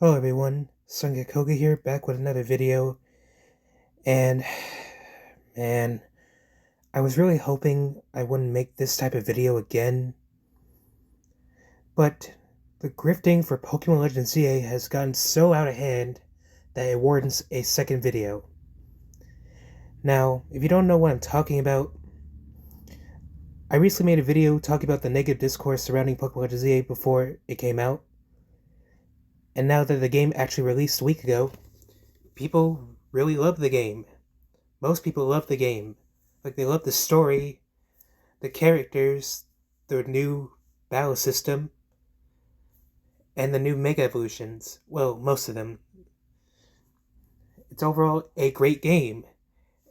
Hello everyone, Sungakoga here, back with another video, and man, I was really hoping I wouldn't make this type of video again, but the grifting for Pokemon Legends ZA has gotten so out of hand that it warrants a second video. Now, if you don't know what I'm talking about, I recently made a video talking about the negative discourse surrounding Pokemon Legends ZA before it came out, and now that the game actually released a week ago, people really love the game. Most people love the game. Like, they love the story, the characters, the new battle system, and the new Mega Evolutions. Well, most of them. It's overall a great game,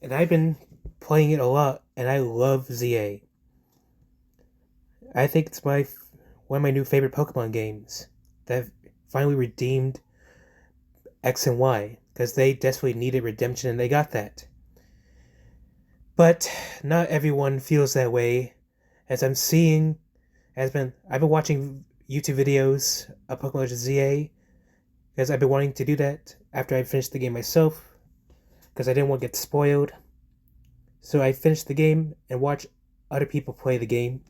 and I've been playing it a lot, and I love ZA. I think it's one of my new favorite Pokemon games that finally redeemed X and Y, because they desperately needed redemption, and they got that. But not everyone feels that way, as I've been watching YouTube videos of Pokemon Legends ZA, because I've been wanting to do that after I finished the game myself, because I didn't want to get spoiled. So I finished the game and watched other people play the game,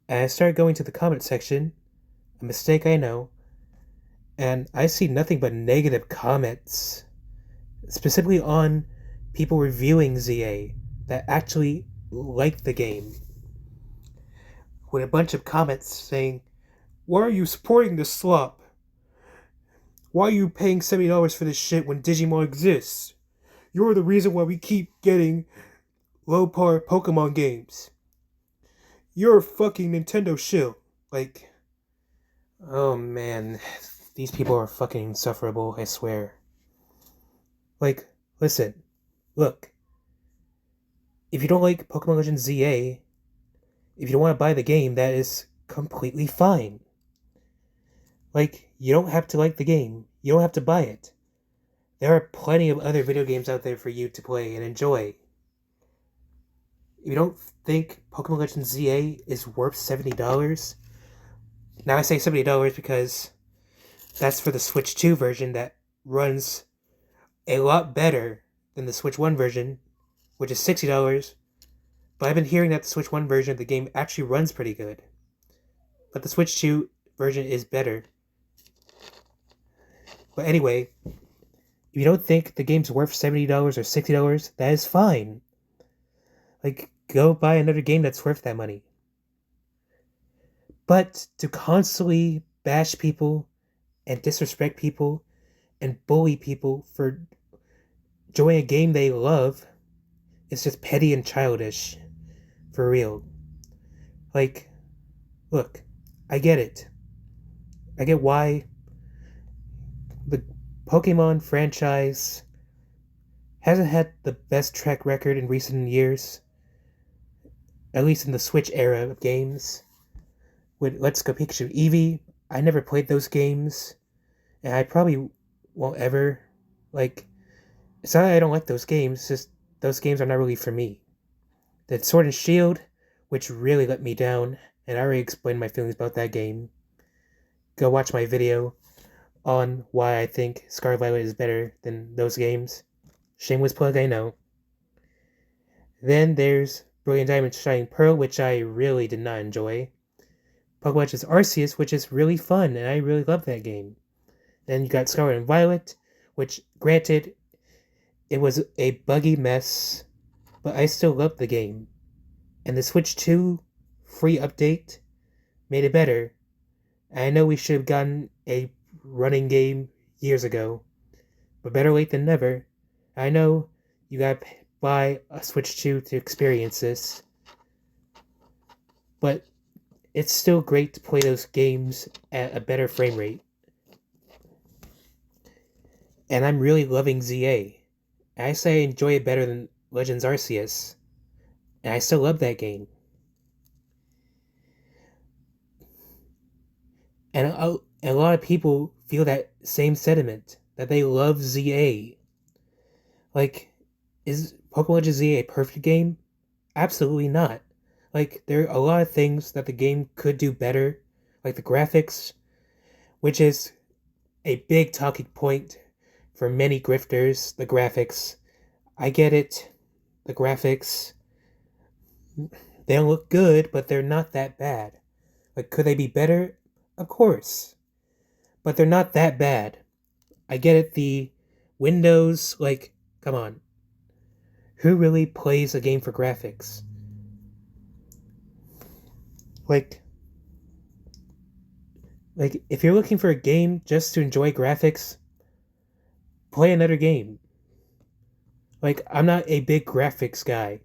and I started going to the comment section, a mistake I know, and I see nothing but negative comments, specifically on people reviewing ZA that actually like the game, with a bunch of comments saying, "Why are you supporting this slop? Why are you paying $70 for this shit when Digimon exists? You're the reason why we keep getting low-par Pokemon games. You're a fucking Nintendo shill." Like, oh man, these people are fucking insufferable, I swear. Like, listen, look, if you don't like Pokemon Legends ZA, if you don't want to buy the game, that is completely fine. Like, you don't have to like the game. You don't have to buy it. There are plenty of other video games out there for you to play and enjoy. If you don't think Pokemon Legends ZA is worth $70, now I say $70 because that's for the Switch 2 version that runs a lot better than the Switch 1 version, which is $60. But I've been hearing that the Switch 1 version of the game actually runs pretty good. But the Switch 2 version is better. But anyway, if you don't think the game's worth $70 or $60, that is fine. Like, go buy another game that's worth that money. But to constantly bash people and disrespect people and bully people for enjoying a game they love is just petty and childish. For real. Like, look, I get it. I get why the Pokemon franchise hasn't had the best track record in recent years, at least in the Switch era of games. With Let's Go Pikachu Eevee, I never played those games, and I probably won't ever. Like, it's not that I don't like those games, it's just those games are not really for me. The Sword and Shield, which really let me down, and I already explained my feelings about that game. Go watch my video on why I think Scarlet Violet is better than those games. Shameless plug, I know. Then there's Brilliant Diamond Shining Pearl, which I really did not enjoy. Pokemon Legends Arceus, which is really fun, and I really love that game. Then you got Scarlet and Violet, which, granted, it was a buggy mess, but I still love the game. And the Switch 2 free update made it better. I know we should have gotten a running game years ago, but better late than never. I know you gotta buy a Switch 2 to experience this, but it's still great to play those games at a better frame rate. And I'm really loving ZA. I say I enjoy it better than Legends Arceus, and I still love that game. And a lot of people feel that same sentiment, that they love ZA. Like, is Pokemon Legends ZA a perfect game? Absolutely not. Like, there are a lot of things that the game could do better, like the graphics, which is a big talking point for many grifters, the graphics. I get it. The graphics, they don't look good, but they're not that bad. Like, could they be better? Of course. But they're not that bad. I get it. The Windows, like, come on. Who really plays a game for graphics? Like, if you're looking for a game just to enjoy graphics, play another game. Like, I'm not a big graphics guy.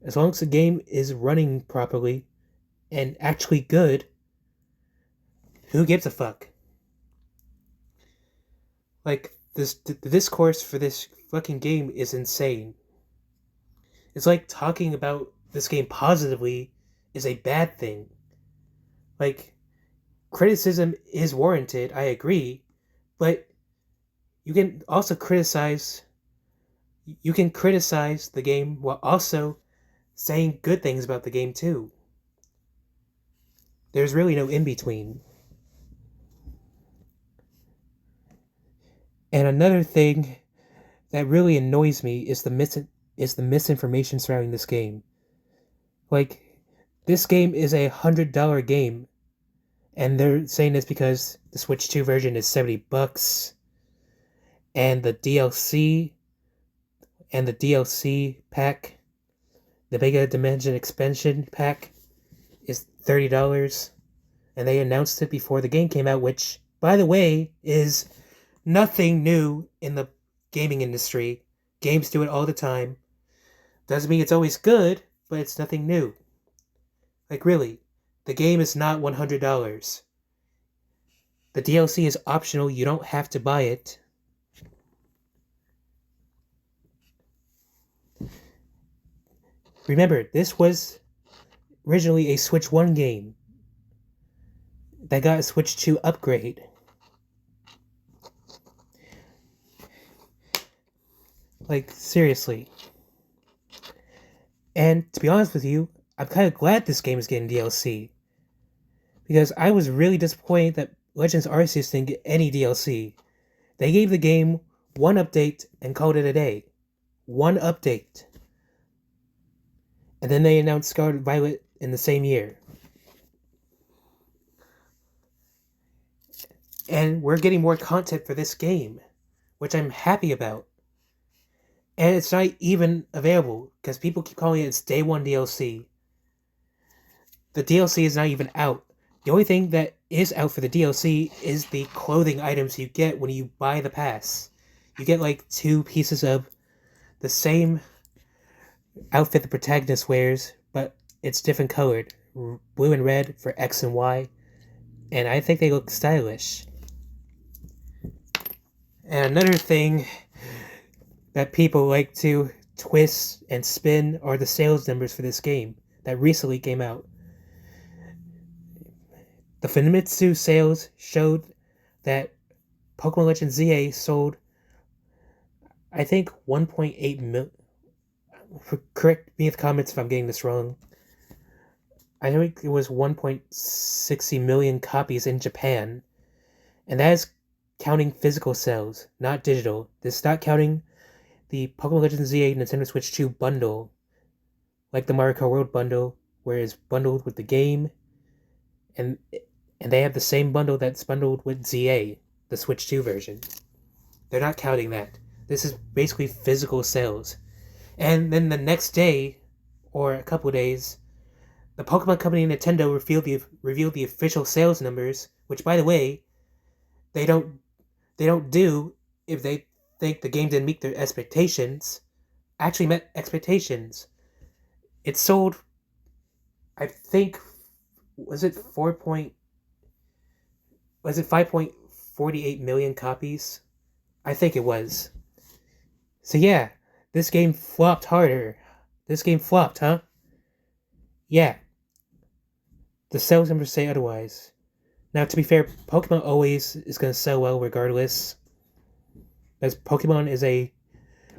As long as the game is running properly and actually good, who gives a fuck? Like, the discourse for this fucking game is insane. It's like talking about this game positively is a bad thing. Like, criticism is warranted, I agree, but you can also criticize the game while also saying good things about the game too. There's really no in between. And another thing that really annoys me is the misinformation surrounding this game. Like, this game is $100 game, and they're saying this because the Switch 2 version is $70, and the DLC pack, the Mega Dimension expansion pack, is $30, and they announced it before the game came out, which, by the way, is nothing new in the gaming industry. Games do it all the time. Doesn't mean it's always good, but it's nothing new. Like, really, the game is not $100. The DLC is optional, you don't have to buy it. Remember, this was originally a Switch 1 game that got a Switch 2 upgrade. Like, seriously. And to be honest with you, I'm kind of glad this game is getting DLC. Because I was really disappointed that Legends Arceus didn't get any DLC. They gave the game one update and called it a day. One update. And then they announced Scarlet Violet in the same year. And we're getting more content for this game, which I'm happy about. And it's not even available, because people keep calling it its Day 1 DLC. The DLC is not even out. The only thing that is out for the DLC is the clothing items you get when you buy the pass. You get like 2 pieces of the same outfit the protagonist wears, but it's different colored. Blue and red for X and Y. And I think they look stylish. And another thing that people like to twist and spin are the sales numbers for this game that recently came out. The Famitsu sales showed that Pokemon Legends ZA sold, I think, 1.8 million. Correct me in the comments if I'm getting this wrong. I think it was 1.60 million copies in Japan. And that is counting physical sales, not digital. This is not counting the Pokemon Legends ZA Nintendo Switch 2 bundle, like the Mario Kart World bundle, where it's bundled with the game, and they have the same bundle that's bundled with ZA, the Switch 2 version. They're not counting that. This is basically physical sales. And then the next day, or a couple days, the Pokemon Company and Nintendo revealed the official sales numbers, which, by the way, they don't do if they think the game didn't meet their expectations. Actually met expectations. It sold, I think, was it 5.48 million copies? I think it was. So yeah, this game flopped harder. This game flopped, huh? Yeah. The sales numbers say otherwise. Now, to be fair, Pokemon always is going to sell well regardless. As Pokemon is a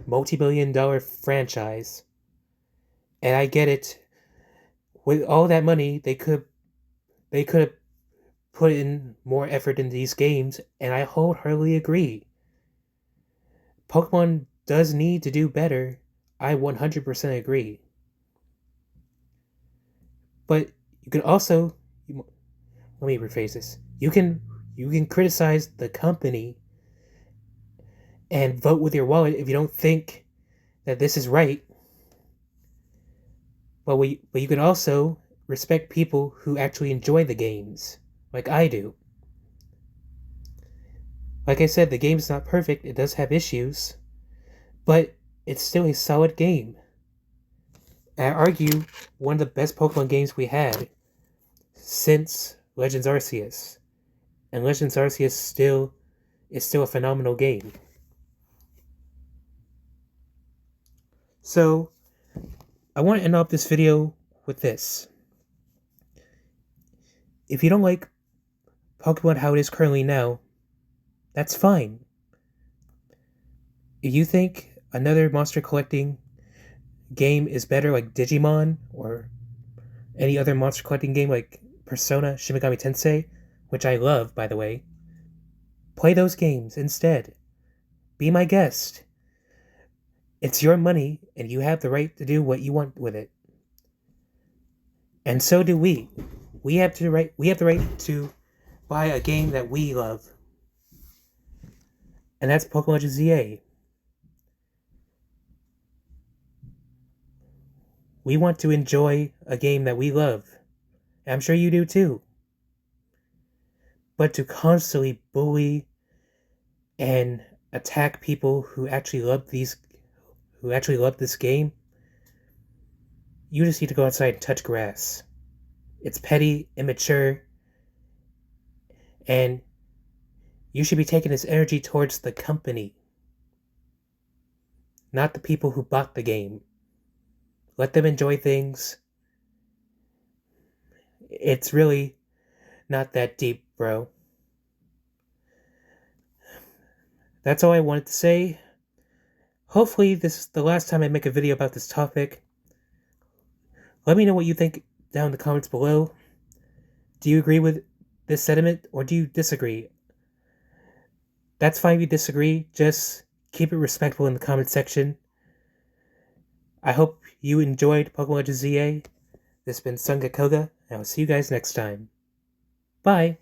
multi-billion-dollar franchise. And I get it. With all that money, they could have put in more effort into these games, and I wholeheartedly agree. Pokemon does need to do better. I 100% agree. But you can also, let me rephrase this. You can criticize the company and vote with your wallet if you don't think that this is right. But you can also respect people who actually enjoy the games, like I do. Like I said, the game's not perfect, it does have issues, but it's still a solid game. And I argue one of the best Pokemon games we had since Legends Arceus. And Legends Arceus is still a phenomenal game. So, I want to end off this video with this. If you don't like Pokemon how it is currently now, that's fine. If you think another monster collecting game is better, like Digimon, or any other monster collecting game like Persona, Shin Megami Tensei, which I love, by the way, play those games instead. Be my guest. It's your money, and you have the right to do what you want with it. And so do we. We have the right to buy a game that we love. And that's Pokemon Legends ZA. We want to enjoy a game that we love. And I'm sure you do too. But to constantly bully and attack people who actually love this game, you just need to go outside and touch grass. It's petty, immature, and you should be taking this energy towards the company, not the people who bought the game. Let them enjoy things. It's really not that deep, bro. That's all I wanted to say. Hopefully this is the last time I make a video about this topic. Let me know what you think down in the comments below. Do you agree with this sentiment or do you disagree? That's fine if you disagree, just keep it respectful in the comment section. I hope you enjoyed Pokemon Legends ZA. This has been Sunga Koga, and I'll see you guys next time. Bye!